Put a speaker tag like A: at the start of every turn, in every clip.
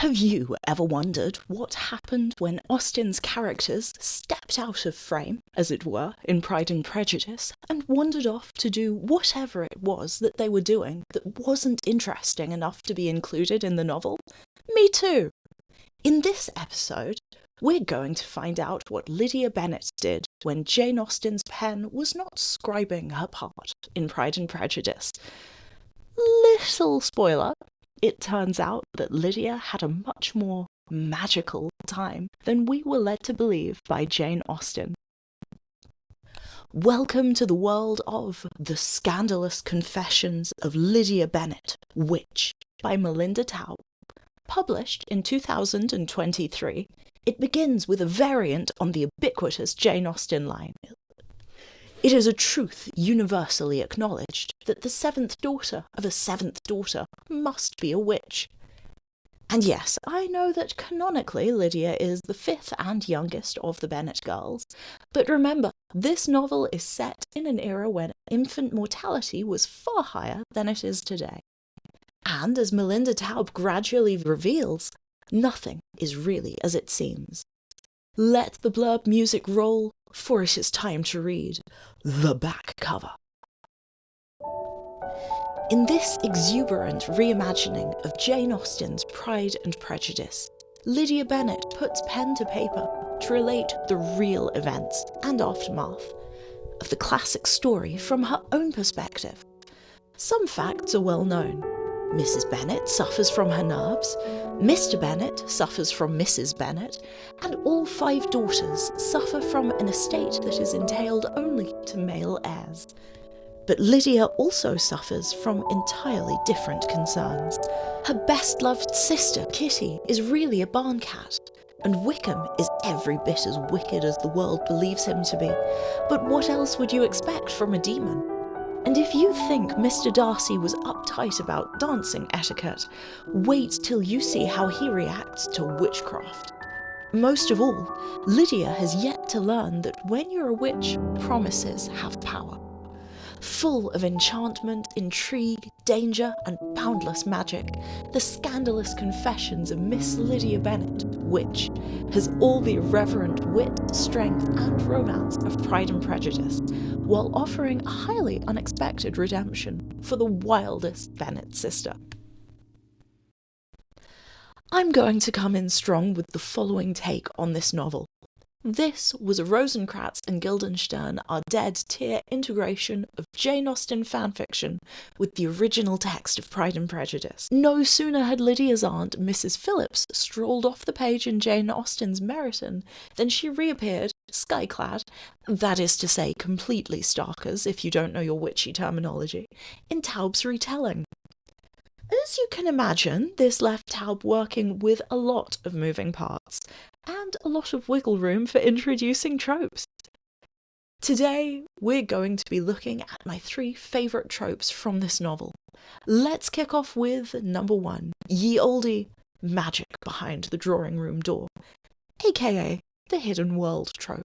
A: Have you ever wondered what happened when Austen's characters stepped out of frame, as it were, in Pride and Prejudice, and wandered off to do whatever it was that they were doing that wasn't interesting enough to be included in the novel? Me too! In this episode, we're going to find out what Lydia Bennet did when Jane Austen's pen was not scribing her part in Pride and Prejudice. Little spoiler. It turns out that Lydia had a much more magical time than we were led to believe by Jane Austen. Welcome to the world of The Scandalous Confessions of Lydia Bennet, Witch, by Melinda Taub. Published in 2023, it begins with a variant on the ubiquitous Jane Austen line. It is a truth universally acknowledged that the seventh daughter of a seventh daughter must be a witch. And yes, I know that canonically Lydia is the fifth and youngest of the Bennet girls, but remember, this novel is set in an era when infant mortality was far higher than it is today. And as Melinda Taub gradually reveals, nothing is really as it seems. Let the blurb music roll, for it is time to read the back cover. In this exuberant reimagining of Jane Austen's Pride and Prejudice, Lydia Bennet puts pen to paper to relate the real events and aftermath of the classic story from her own perspective. Some facts are well known. Mrs. Bennet suffers from her nerves, Mr. Bennet suffers from Mrs. Bennet, and all 5 daughters suffer from an estate that is entailed only to male heirs. But Lydia also suffers from entirely different concerns. Her best-loved sister, Kitty, is really a barn cat, and Wickham is every bit as wicked as the world believes him to be. But what else would you expect from a demon? And if you think Mr. Darcy was uptight about dancing etiquette, wait till you see how he reacts to witchcraft. Most of all, Lydia has yet to learn that when you're a witch, promises have power. Full of enchantment, intrigue, danger, and boundless magic, The Scandalous Confessions of Miss Lydia Bennet, Witch, has all the irreverent wit, strength, and romance of Pride and Prejudice, while offering a highly unexpected redemption for the wildest Bennet sister. I'm going to come in strong with the following take on this novel. This was a Rosencratz and Guildenstern are dead tier integration of Jane Austen fanfiction with the original text of Pride and Prejudice. No sooner had Lydia's aunt, Mrs. Phillips, strolled off the page in Jane Austen's Meryton than she reappeared, sky-clad, that is to say completely starkers if you don't know your witchy terminology, in Taub's retelling. As you can imagine, this left Taub working with a lot of moving parts, and a lot of wiggle room for introducing tropes. Today, we're going to be looking at my 3 favourite tropes from this novel. Let's kick off with number 1, ye olde magic behind the drawing room door, aka the hidden world trope.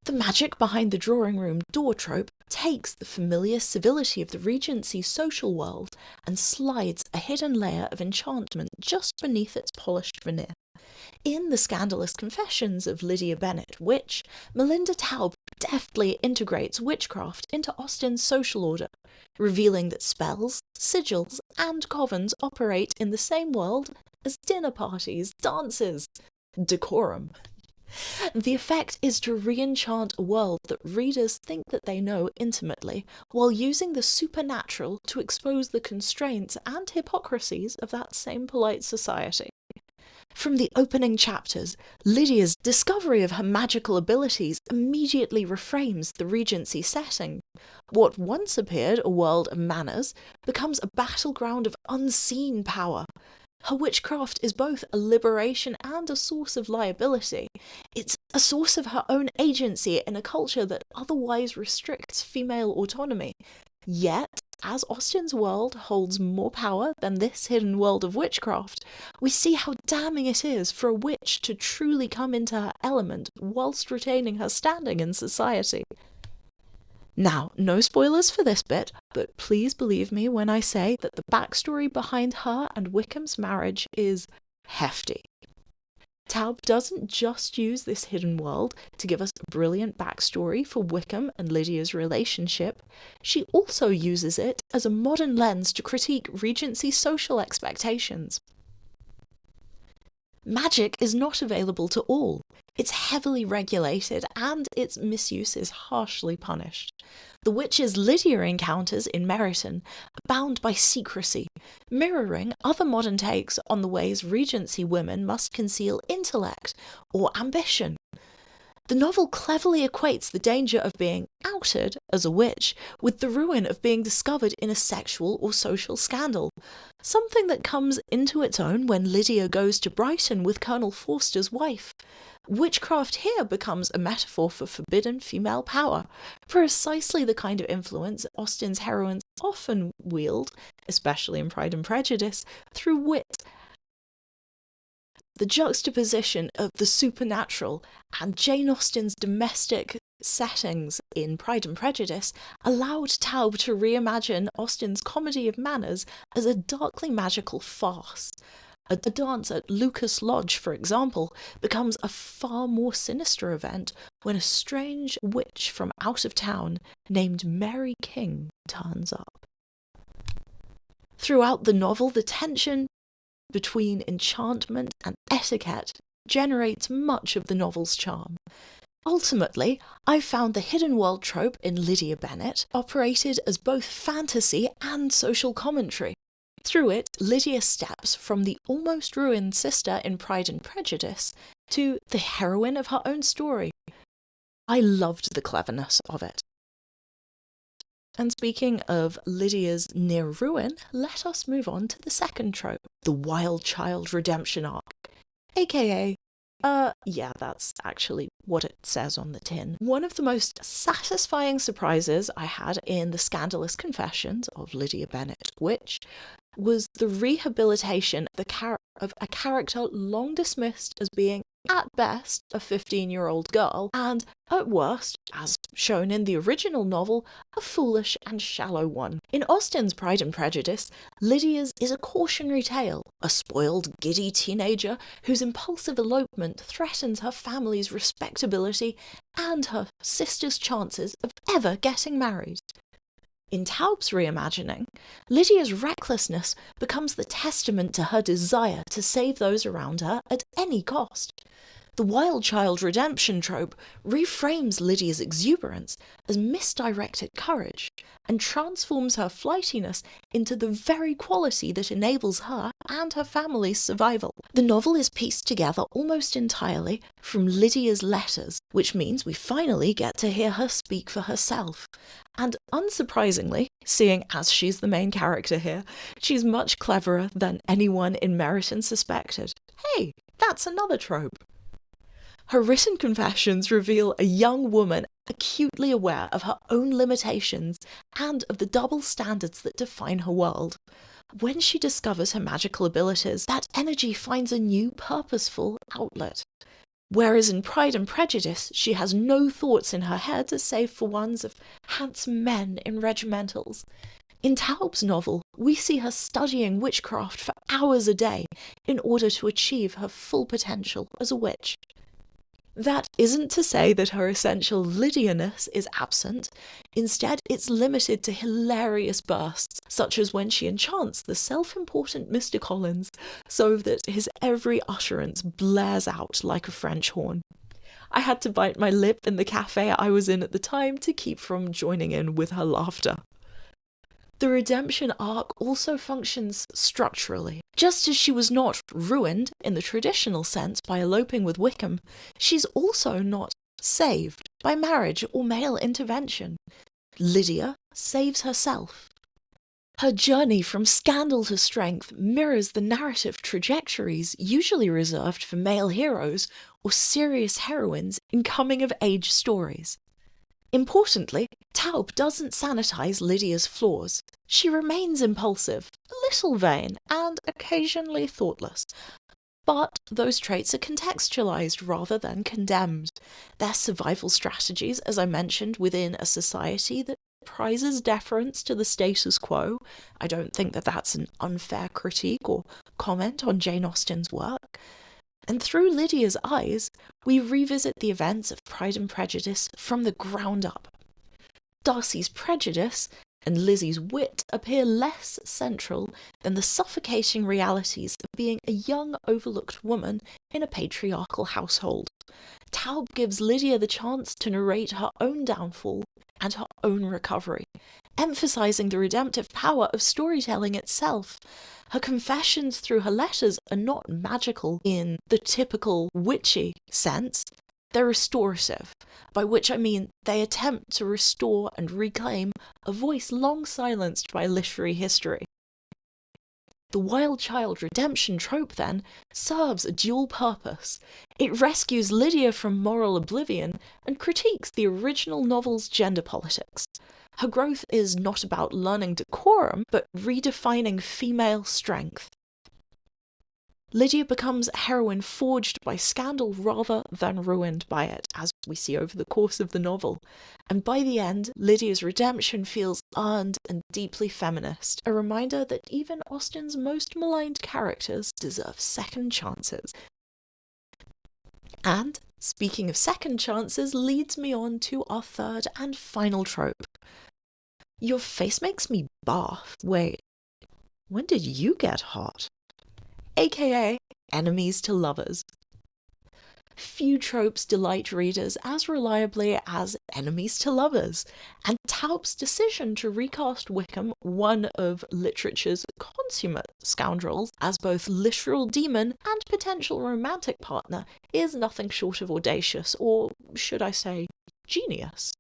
A: The magic behind the drawing room door trope takes the familiar civility of the Regency's social world and slides a hidden layer of enchantment just beneath its polished veneer. In The Scandalous Confessions of Lydia Bennet, Witch, Melinda Taub deftly integrates witchcraft into Austen's social order, revealing that spells, sigils, and covens operate in the same world as dinner parties, dances, decorum. The effect is to re-enchant a world that readers think that they know intimately, while using the supernatural to expose the constraints and hypocrisies of that same polite society. From the opening chapters, Lydia's discovery of her magical abilities immediately reframes the Regency setting. What once appeared a world of manners becomes a battleground of unseen power. Her witchcraft is both a liberation and a source of liability. It's a source of her own agency in a culture that otherwise restricts female autonomy. Yet, as Austen's world holds more power than this hidden world of witchcraft, we see how damning it is for a witch to truly come into her element whilst retaining her standing in society. Now, no spoilers for this bit, but please believe me when I say that the backstory behind her and Wickham's marriage is hefty. Taub doesn't just use this hidden world to give us a brilliant backstory for Wickham and Lydia's relationship, she also uses it as a modern lens to critique Regency social expectations. Magic is not available to all. It's heavily regulated and its misuse is harshly punished. The witches Lydia encounters in Meryton are bound by secrecy, mirroring other modern takes on the ways Regency women must conceal intellect or ambition. The novel cleverly equates the danger of being outed as a witch with the ruin of being discovered in a sexual or social scandal, something that comes into its own when Lydia goes to Brighton with Colonel Forster's wife. Witchcraft here becomes a metaphor for forbidden female power, precisely the kind of influence Austen's heroines often wield, especially in Pride and Prejudice, through wit. The juxtaposition of the supernatural and Jane Austen's domestic settings in Pride and Prejudice allowed Taub to reimagine Austen's comedy of manners as a darkly magical farce. A dance at Lucas Lodge, for example, becomes a far more sinister event when a strange witch from out of town named Mary King turns up. Throughout the novel, the tension between enchantment and etiquette generates much of the novel's charm. Ultimately, I found the hidden world trope in Lydia Bennet operated as both fantasy and social commentary. Through it, Lydia steps from the almost ruined sister in Pride and Prejudice to the heroine of her own story. I loved the cleverness of it. And speaking of Lydia's near ruin, let us move on to the second trope, the wild child redemption arc, aka yeah, that's actually what it says on the tin. One of the most satisfying surprises I had in the Scandalous Confessions of Lydia Bennet, which was the rehabilitation of a character long dismissed as being, at best, a 15-year-old girl, and, at worst, as shown in the original novel, a foolish and shallow one. In Austen's Pride and Prejudice, Lydia's is a cautionary tale, a spoiled, giddy teenager whose impulsive elopement threatens her family's respectability and her sister's chances of ever getting married. In Taub's reimagining, Lydia's recklessness becomes the testament to her desire to save those around her at any cost. The wild child redemption trope reframes Lydia's exuberance as misdirected courage and transforms her flightiness into the very quality that enables her and her family's survival. The novel is pieced together almost entirely from Lydia's letters, which means we finally get to hear her speak for herself. And unsurprisingly, seeing as she's the main character here, she's much cleverer than anyone in Meryton suspected. Hey, that's another trope. Her written confessions reveal a young woman acutely aware of her own limitations and of the double standards that define her world. When she discovers her magical abilities, that energy finds a new, purposeful outlet. Whereas in Pride and Prejudice, she has no thoughts in her head save for ones of handsome men in regimentals. In Taub's novel, we see her studying witchcraft for hours a day in order to achieve her full potential as a witch. That isn't to say that her essential Lydia-ness is absent. Instead, it's limited to hilarious bursts, such as when she enchants the self-important Mr. Collins, so that his every utterance blares out like a French horn. I had to bite my lip in the cafe I was in at the time to keep from joining in with her laughter. The redemption arc also functions structurally. Just as she was not ruined in the traditional sense by eloping with Wickham, she's also not saved by marriage or male intervention. Lydia saves herself. Her journey from scandal to strength mirrors the narrative trajectories usually reserved for male heroes or serious heroines in coming-of-age stories. Importantly, Taub doesn't sanitize Lydia's flaws. She remains impulsive, a little vain, and occasionally thoughtless. But those traits are contextualized rather than condemned. They're survival strategies, as I mentioned, within a society that prizes deference to the status quo. I don't think that that's an unfair critique or comment on Jane Austen's work. And through Lydia's eyes, we revisit the events of Pride and Prejudice from the ground up. Darcy's prejudice and Lizzie's wit appear less central than the suffocating realities of being a young, overlooked woman in a patriarchal household. Taub gives Lydia the chance to narrate her own downfall and her own recovery, emphasizing the redemptive power of storytelling itself. Her confessions through her letters are not magical in the typical witchy sense. They're restorative, by which I mean they attempt to restore and reclaim a voice long silenced by literary history. The wild child redemption trope, then, serves a dual purpose. It rescues Lydia from moral oblivion and critiques the original novel's gender politics. Her growth is not about learning decorum, but redefining female strength. Lydia becomes a heroine forged by scandal rather than ruined by it, as we see over the course of the novel. And by the end, Lydia's redemption feels earned and deeply feminist, a reminder that even Austen's most maligned characters deserve second chances. And, speaking of second chances, leads me on to our third and final trope. Your face makes me barf. Wait, when did you get hot? AKA enemies to lovers. Few tropes delight readers as reliably as enemies to lovers, and Taub's decision to recast Wickham, one of literature's consummate scoundrels, as both literal demon and potential romantic partner is nothing short of audacious, or should I say, genius.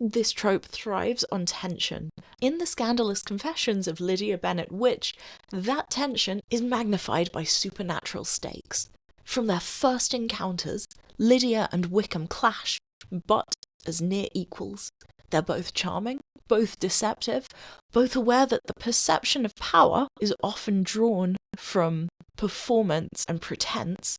A: This trope thrives on tension. In the scandalous confessions of Lydia Bennet Witch, that tension is magnified by supernatural stakes. From their first encounters, Lydia and Wickham clash, but as near equals. They're both charming, both deceptive, both aware that the perception of power is often drawn from performance and pretense.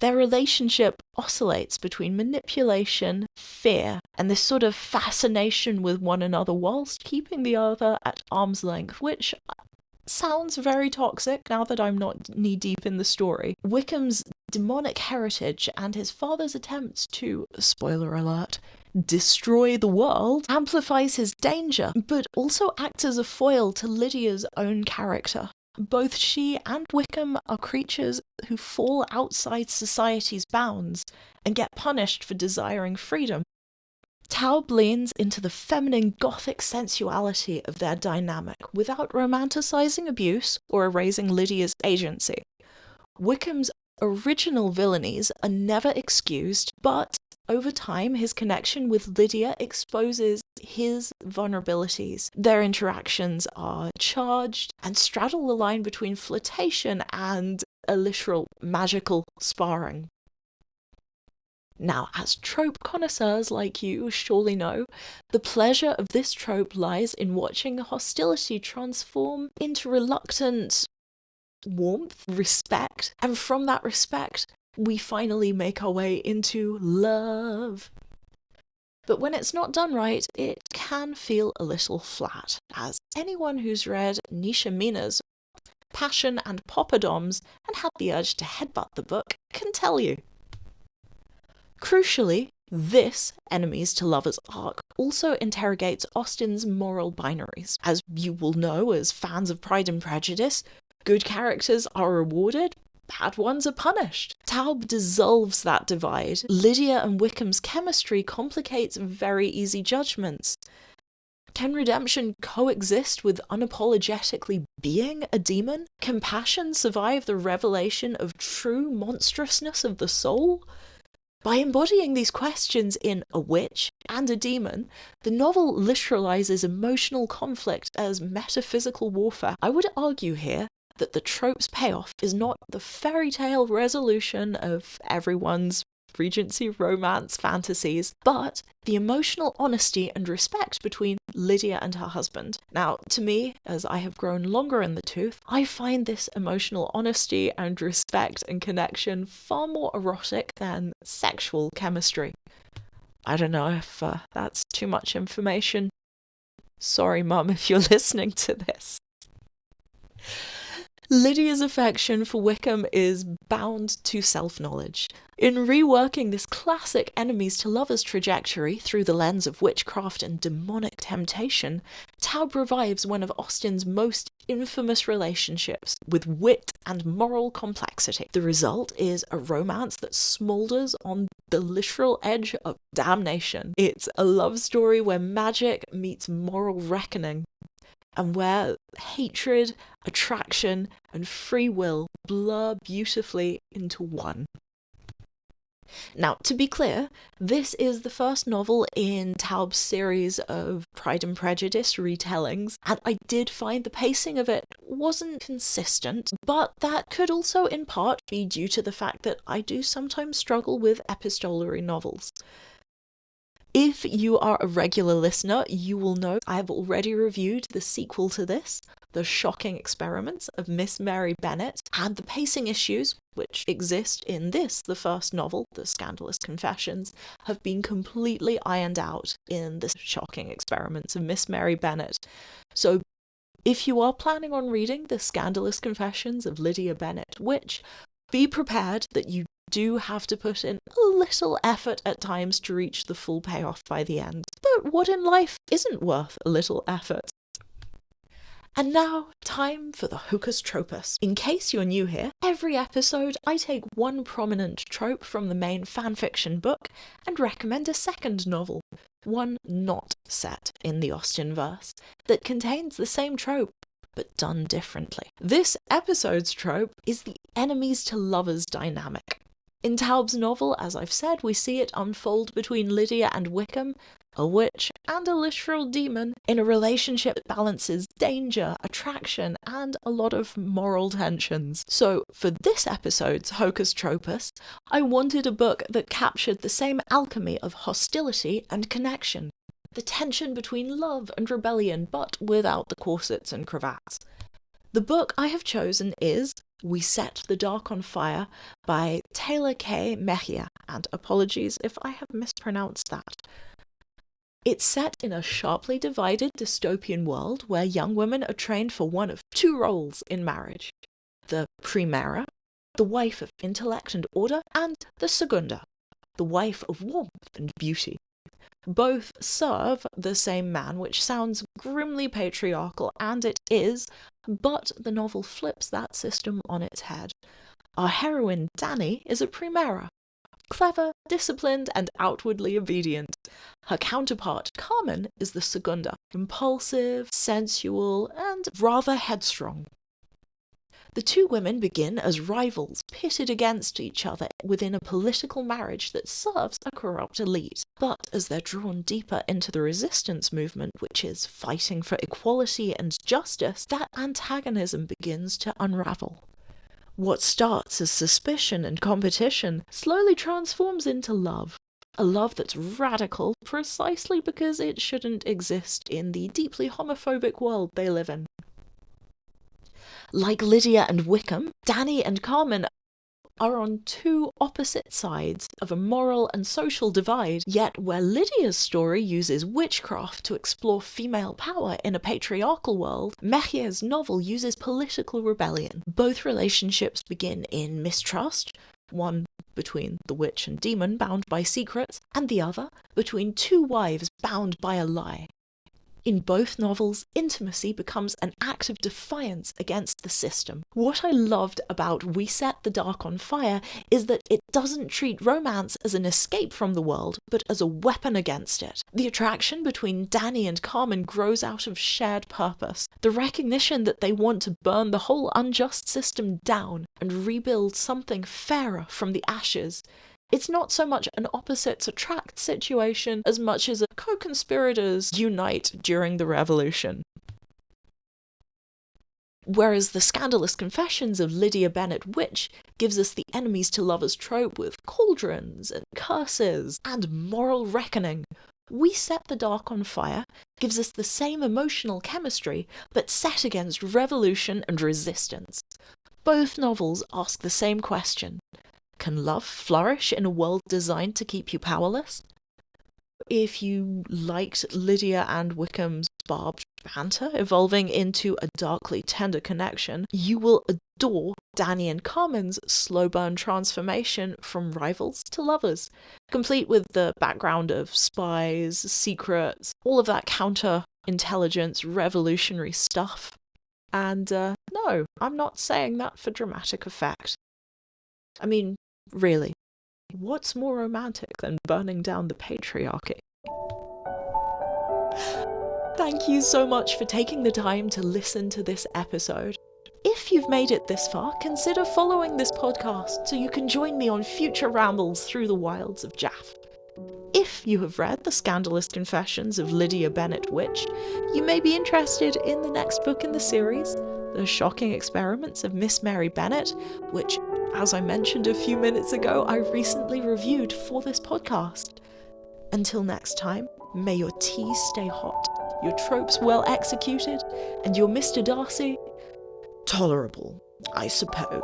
A: Their relationship oscillates between manipulation, fear, and this sort of fascination with one another whilst keeping the other at arm's length, which sounds very toxic now that I'm not knee-deep in the story. Wickham's demonic heritage and his father's attempts to, spoiler alert, destroy the world amplifies his danger, but also acts as a foil to Lydia's own character. Both she and Wickham are creatures who fall outside society's bounds and get punished for desiring freedom. Taub leans into the feminine gothic sensuality of their dynamic without romanticizing abuse or erasing Lydia's agency. Wickham's original villainies are never excused, but over time his connection with Lydia exposes his vulnerabilities. Their interactions are charged and straddle the line between flirtation and a literal magical sparring. Now, as trope connoisseurs like you surely know, the pleasure of this trope lies in watching hostility transform into reluctant warmth, respect, and from that respect, we finally make our way into love. But when it's not done right, it can feel a little flat, as anyone who's read Nisha Mina's Passion and Poppadoms and had the urge to headbutt the book can tell you. Crucially, this enemies to lovers arc also interrogates Austen's moral binaries. As you will know as fans of Pride and Prejudice, good characters are rewarded, bad ones are punished. Taub dissolves that divide. Lydia and Wickham's chemistry complicates very easy judgments. Can redemption coexist with unapologetically being a demon? Can passion survive the revelation of true monstrousness of the soul? By embodying these questions in a witch and a demon, the novel literalizes emotional conflict as metaphysical warfare. I would argue here that the trope's payoff is not the fairy tale resolution of everyone's Regency romance fantasies, but the emotional honesty and respect between Lydia and her husband. Now, to me, as I have grown longer in the tooth, I find this emotional honesty and respect and connection far more erotic than sexual chemistry. I don't know if that's too much information. Sorry, Mum, if you're listening to this. Lydia's affection for Wickham is bound to self-knowledge. In reworking this classic enemies to lovers trajectory through the lens of witchcraft and demonic temptation, Taub revives one of Austen's most infamous relationships with wit and moral complexity. The result is a romance that smoulders on the literal edge of damnation. It's a love story where magic meets moral reckoning, and where hatred, attraction, and free will blur beautifully into one. Now, to be clear, this is the first novel in Taub's series of Pride and Prejudice retellings, and I did find the pacing of it wasn't consistent, but that could also in part be due to the fact that I do sometimes struggle with epistolary novels. If you are a regular listener, you will know I have already reviewed the sequel to this, The Shocking Experiments of Miss Mary Bennet, and the pacing issues which exist in this, the first novel, The Scandalous Confessions, have been completely ironed out in The Shocking Experiments of Miss Mary Bennet. So if you are planning on reading The Scandalous Confessions of Lydia Bennet Witch, be prepared that you do have to put in a little effort at times to reach the full payoff by the end. But what in life isn't worth a little effort? And now, time for the Hocus Tropus. In case you're new here, every episode I take one prominent trope from the main fanfiction book and recommend a second novel, one not set in the Austenverse, that contains the same trope but done differently. This episode's trope is the enemies to lovers dynamic. In Taub's novel, as I've said, we see it unfold between Lydia and Wickham, a witch and a literal demon, in a relationship that balances danger, attraction, and a lot of moral tensions. So, for this episode's Hocus Tropus, I wanted a book that captured the same alchemy of hostility and connection, the tension between love and rebellion, but without the corsets and cravats. The book I have chosen is We Set the Dark on Fire by Taylor K. Mejia, and apologies if I have mispronounced that. It's set in a sharply divided dystopian world where young women are trained for one of two roles in marriage: the primera, the wife of intellect and order, and the segunda, the wife of warmth and beauty. Both serve the same man, which sounds grimly patriarchal, and it is, but the novel flips that system on its head. Our heroine, Dani, is a primera, clever, disciplined, and outwardly obedient. Her counterpart, Carmen, is the segunda, impulsive, sensual, and rather headstrong. The two women begin as rivals, pitted against each other within a political marriage that serves a corrupt elite. But as they're drawn deeper into the resistance movement, which is fighting for equality and justice, that antagonism begins to unravel. What starts as suspicion and competition slowly transforms into love. A love that's radical precisely because it shouldn't exist in the deeply homophobic world they live in. Like Lydia and Wickham, Dani and Carmen are on two opposite sides of a moral and social divide, yet where Lydia's story uses witchcraft to explore female power in a patriarchal world, Mejia's novel uses political rebellion. Both relationships begin in mistrust, one between the witch and demon bound by secrets, and the other between two wives bound by a lie. In both novels, intimacy becomes an act of defiance against the system. What I loved about We Set the Dark on Fire is that it doesn't treat romance as an escape from the world, but as a weapon against it. The attraction between Dani and Carmen grows out of shared purpose, the recognition that they want to burn the whole unjust system down and rebuild something fairer from the ashes. It's not so much an opposites attract situation as much as a co-conspirators unite during the revolution. Whereas the Scandalous Confessions of Lydia Bennet Witch gives us the enemies to lovers trope with cauldrons and curses and moral reckoning. We Set the Dark on Fire gives us the same emotional chemistry, but set against revolution and resistance. Both novels ask the same question: can love flourish in a world designed to keep you powerless? If you liked Lydia and Wickham's barbed banter evolving into a darkly tender connection, you will adore Danny and Carmen's slow burn transformation from rivals to lovers, complete with the background of spies, secrets, all of that counter-intelligence, revolutionary stuff. And no, I'm not saying that for dramatic effect. I mean, really, what's more romantic than burning down the patriarchy? Thank you so much for taking the time to listen to this episode. If you've made it this far, consider following this podcast so you can join me on future rambles through the wilds of Jaff. If you have read The Scandalous Confessions of Lydia Bennet Witch, you may be interested in the next book in the series, The Shocking Experiments of Miss Mary Bennet, which, as I mentioned a few minutes ago, I recently reviewed for this podcast. Until next time, may your tea stay hot, your tropes well executed, and your Mr. Darcy tolerable, I suppose.